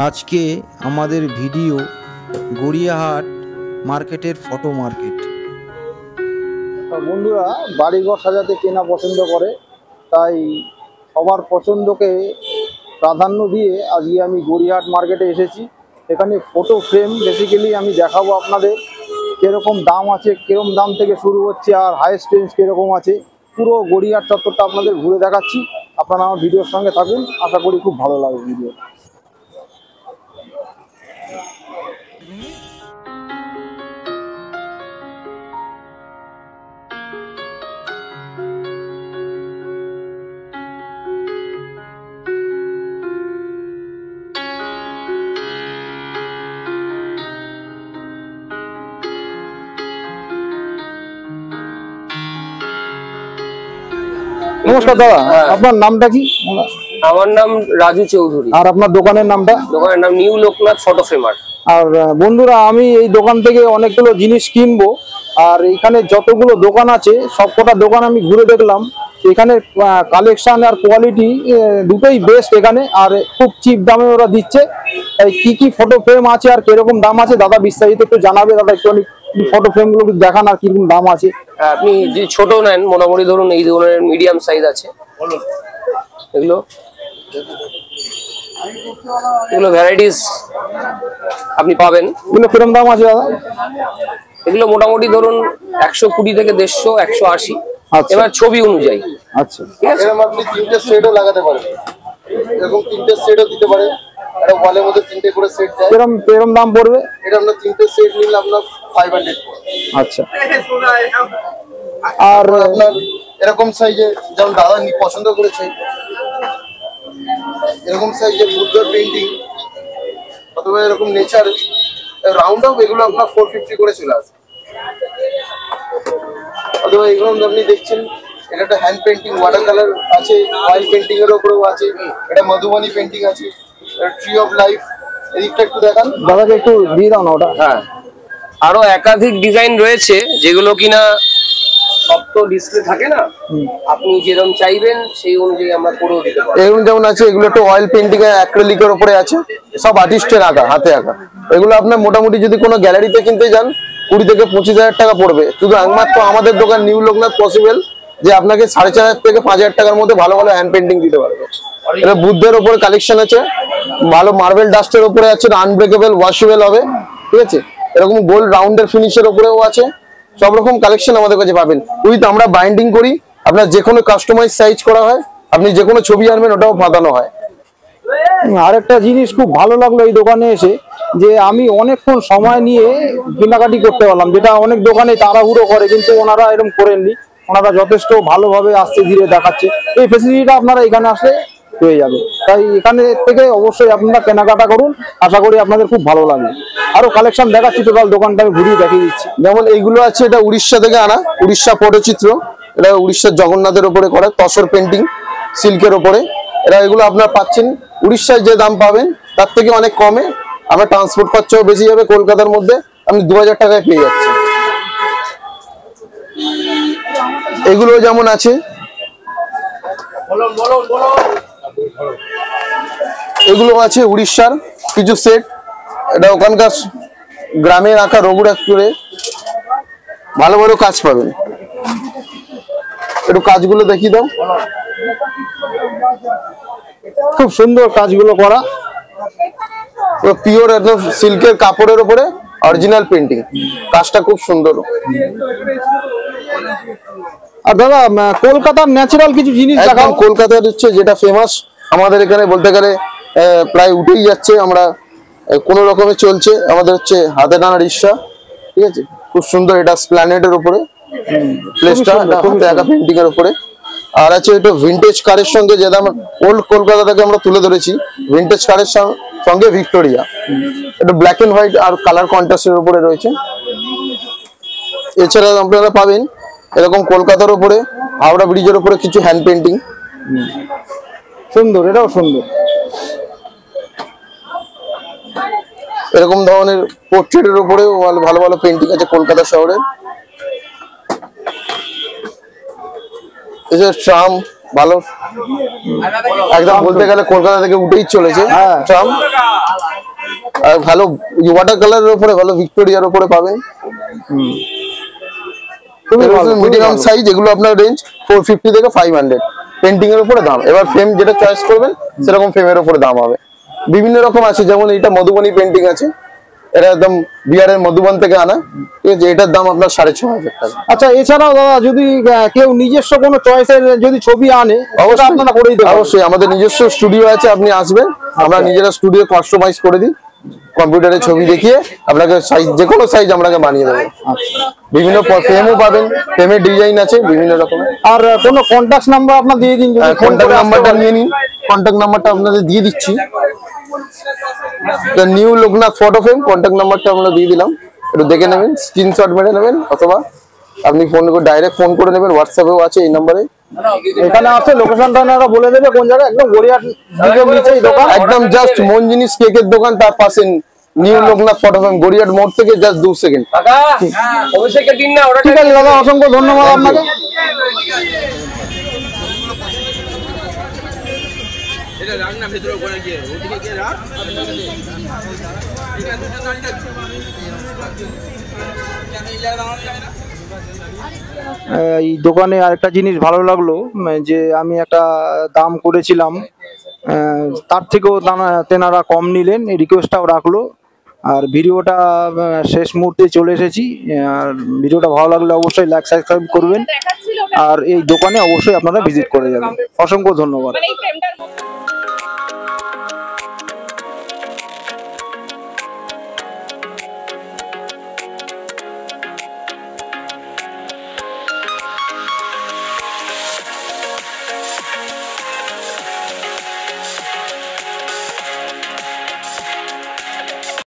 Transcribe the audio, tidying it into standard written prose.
আজকে আমাদের ভিডিও গড়িয়াহাট মার্কেটের ফটো মার্কেট। বন্ধুরা বাড়িঘর সাজাতে কেনা পছন্দ করে, তাই সবার পছন্দকে প্রাধান্য দিয়ে আজকে আমি গড়িয়াহাট মার্কেটে এসেছি। এখানে ফটো ফ্রেম বেসিক্যালি আমি দেখাবো আপনাদের কীরকম দাম আছে, কীরকম দাম থেকে শুরু হচ্ছে আর হাইয়েস্ট রেঞ্জ কীরকম আছে। পুরো গড়িয়াহাট চত্বরটা আপনাদের ঘুরে দেখাচ্ছি। আপনারা আমার ভিডিওর সঙ্গে থাকুন, আশা করি খুব ভালো লাগবে ভিডিও। নমস্কার দাদা, আপনার নামটা কি? আমার নাম রাজু চৌধুরী। আর আপনার দোকানের নামটা? দোকানের নাম নিউ লোকনাথ ফটো ফ্রেমার। আর বন্ধুরা, আমি এই দোকান থেকে অনেকগুলো জিনিস কিনবো, আর এখানে যতগুলো দোকান আছে সবকটা দোকান আমি ঘুরে দেখলাম। এখানে কালেকশন আর কোয়ালিটি দুটোই বেস্ট এখানে, আর খুব চিপ দামে ওরা দিচ্ছে। তাই কি কি ফটো ফ্রেম আছে আর কিরকম দাম আছে দাদা বিস্তারিত একটু জানাবে। দাদা একটু ফটো ফ্রেমগুলো দেখান আর কিরকম দাম আছে। আপনি যদি ছোট নেন, মোটামুটি ধরুন এই ধরনের মিডিয়াম সাইজ আছে। এগুলো ভ্যারাইটিস আপনি পাবেন। এগুলো কিরকম দাম আছে দাদা? এগুলো মোটামুটি ধরুন 120 থেকে 150, 180। আচ্ছা, এবার ছবি অনুযায়ী। আচ্ছা, ঠিক আছে। এরকম আপনি তিনটে সেটও লাগাতে পারেন, এরকম তিনটে সেটও দিতে পারেন। একটা ওয়ালের মধ্যে তিনটে করে সেট যায়। কিরকম দাম পড়বে? এটা আপনার তিনটে সেট নিলে আপনার 500 পড়বে। আচ্ছা, আর আপনার এরকম সাইজে যেমন দাদা পছন্দ করেছে, এরকম সাইজে বুদ্ধর পেন্টিং অথবা এরকম নেচার রাউন্ড আপ, এগুলো আপনার 450 করে চলে আসে। অথবা এগুলো আপনি দেখছেন, এটা একটা হ্যান্ড পেন্টিং, ওয়াটার কালার আছে, অয়েল পেন্টিং এর উপরেও আছে, এটা মধুবনী পেন্টিং আছে, ট্রি অফ লাইফ। এদিকটা একটু দেখান দাদাকে, একটু দিয়ে দাও না ওটা। হ্যাঁ, আরো একাধিক ডিজাইন রয়েছে যেগুলো কিনা সব তো ডিসপ্লে থাকে না। আপনি যেরকম চাইবেন সেই অনুযায়ী আমরা করেও দিতে পারি। এগুলো যেমন আছে, এগুলো একটু অয়েল পেন্টিং এর অ্যাক্রিলিকের উপরে আছে, সব আর্টিস্টের আঁকা, হাতে আঁকা। এগুলো আপনার মোটামুটি যদি কোনো গ্যালারিতে কিনতে যান 20 থেকে 25,000 টাকা পড়বে। শুধু একমাত্র আমাদের দোকান নিউ লোকনাথ পসিবল যে আপনাকে 4,500 থেকে 5,000 টাকার মধ্যে ভালো ভালো হ্যান্ড পেন্টিং দিতে পারবে। এটা বুদ্ধের উপরে কালেকশন আছে, ভালো মার্বেল ডাস্টের উপরে আছে, আনব্রেকেবল ওয়াশেবল হবে। ঠিক আছে, এরকম গোল্ড রাউন্ডের ফিনিশের উপরেও আছে। সব রকম কালেকশন আমাদের কাছে পাবেন। উইথ আমরা বাইন্ডিং করি, আপনার যে কোনো কাস্টমাইজ সাইজ করা হয়, আপনি যে কোনো ছবি আনবেন ওটাও বাঁধানো হয়। আরেকটা জিনিস খুব ভালো লাগলো এই দোকানে এসে, যে আমি অনেকক্ষণ সময় নিয়ে কেনাকাটি করতে পারলাম, যেটা অনেক দোকানে তাড়াহুড়ো করে, কিন্তু ওনারা এরকম করেননি। ওনারা যথেষ্ট ভালোভাবে আস্তে ধীরে দেখাচ্ছে। এই ফেসিলিটিটা আপনারা এখানে আসলে পেয়ে যাবে। তাই এখানে থেকে অবশ্যই আপনারা কেনাকাটা করুন, আশা করি আপনাদের খুব ভালো লাগবে। আরো কালেকশন দেখাচ্ছি, টোটাল দোকানটা আমি ঘুরিয়ে দেখিয়ে দিচ্ছি। যেমন এইগুলো আছে, এটা উড়িষ্যা থেকে আনা, উড়িষ্যা পটচিত্র। এটা উড়িষ্যার জগন্নাথের উপরে করা তসর পেন্টিং, সিল্কের উপরে। এগুলো আপনার পাচ্ছেন উড়িষ্যায় যে দাম পাবেন তার থেকে অনেক কমে। আমরা ট্রান্সপোর্ট খরচাও বেশি যাবে, কলকাতার মধ্যে আপনি 2000 টাকায় পেয়ে যাচ্ছেন। এগুলো যেমন আছে, এগুলো আছে উড়িষ্যার কিছু সেট। এটা ওখানকার গ্রামের আঁকা রঘুরাজপুরে ভালো ভালো কাজ পাবেন। একটু কাজগুলো দেখিয়ে দাও। খুব সুন্দর কাজগুলো করা, পিওর একদম সিল্কের কাপড়ের উপরে অরিজিনাল পেন্টিং। কাজটা খুব সুন্দর। আর দাদা কলকাতার ন্যাচারাল কিছু জিনিস দেখাও। কলকাতার হচ্ছে যেটা ফেমাস আমাদের এখানে বলতে গেলে প্রায় উঠেই যাচ্ছে, আমরা কোনো রকমে চলছে, আমাদের হচ্ছে হাতে টানা রিক্সা। ঠিক আছে, খুব সুন্দর। এটা স্প্ল্যানেডের উপরে প্লেসটা, হাতে পেন্টিং এর উপরে। আর আছে এটা ভিন্টেজ কারের সঙ্গে, যেটা আমরা ওল্ড কলকাতা থেকে আমরা তুলে ধরেছি, ভিন্টেজ কারের সঙ্গে ভিক্টোরিয়া। এটা ব্ল্যাক এন্ড হোয়াইট আর কালার কন্ট্রাস্টের উপরে রয়েছে। এছাড়া আপনারা পাবেন এরকম কলকাতার উপরে, হাওড়া ব্রিজের উপরে কিছু হ্যান্ড পেন্টিং। সুন্দর, এটাও সুন্দর। এরকম ধরনের পোর্ট্রেটের উপরেও ভালো ভালো পেন্টিং আছে কলকাতা শহরে। ট্রাম ভালো, একদম বলতে গেলে কলকাতা থেকে উঠেই চলেছে ট্রাম। আর ভালো ওয়াটার কালারের উপরে ভালো ভিক্টোরিয়ার উপরে পাবেন। মিডিয়াম সাইজ, এগুলো আপনার রেঞ্জ 450 থেকে 500, পেন্টিং এর উপরে দাম। এবার ফ্রেম যেটা চয়েস করবেন সেরকম ফ্রেমের উপরে দাম হবে। বিভিন্ন রকম আছে, যেমন এটা মধুবনী পেন্টিং আছে, এটা একদম বিহারের মধুবন থেকে আনা, ঠিক আছে, এটার দাম আপনার 6500 টাকা। আচ্ছা, এছাড়াও দাদা যদি কেউ নিজস্ব কোনো চয়েসের যদি ছবি আনে অবশ্যই আপনারা করেই দেবেন? অবশ্যই, আমাদের নিজস্ব স্টুডিও আছে, আপনি আসবেন, আমরা নিজেরা স্টুডিও কাস্টমাইজ করে দিই, কম্পিউটারে ছবি দেখিয়ে আপনাকে সাইজ, যে কোনো সাইজ আপনাকে বানিয়ে দেবো। বিভিন্ন ফ্রেমও পাবেন, ফ্রেমের ডিজাইন আছে বিভিন্ন রকমের। আর কোনো কন্ট্যাক্ট নাম্বার আপনার দিয়ে দিন, যদি কন্ট্যাক্ট নাম্বারটা নিয়ে নিন। কন্ট্যাক্ট নাম্বারটা আপনাদের দিয়ে দিচ্ছি, new Loknath photo frame, contact নাম্বারটা আমরা দিয়ে দিলাম, একটু দেখে নেবেন, স্ক্রিনশট মেরে নেবেন, অথবা আপনি ফোন করে ডাইরেক্ট ফোন করে নেবেন, হোয়াটসঅ্যাপেও আছে এই নাম্বারে। এখানে আছে, লোকেশনটা ওনারা বলে দেবে কোন জায়গায়, একদম গড়িয়াহাট নিচেই দোকান, একদম জাস্ট মন জিনিস কেকের দোকান, তার পাশে new Loknath photo frame, Gariahat মোড় থেকে জাস্ট 2 সেকেন্ড। ঠিক আছে দাদা, অসংখ্য ধন্যবাদ আপনাকে। এই দোকানে আরেকটা জিনিস ভালো লাগলো, যে আমি একটা দাম করেছিলাম, তার থেকেও তেনারা কম নিলেন, এই রিকোয়েস্টটাও রাখলো। আর ভিডিওটা শেষ মুহূর্তে চলে এসেছি, আর ভিডিওটা ভালো লাগলে অবশ্যই লাইক সাবস্ক্রাইব করবেন, আর এই দোকানে অবশ্যই আপনারা ভিজিট করে যাবেন। অসংখ্য ধন্যবাদ।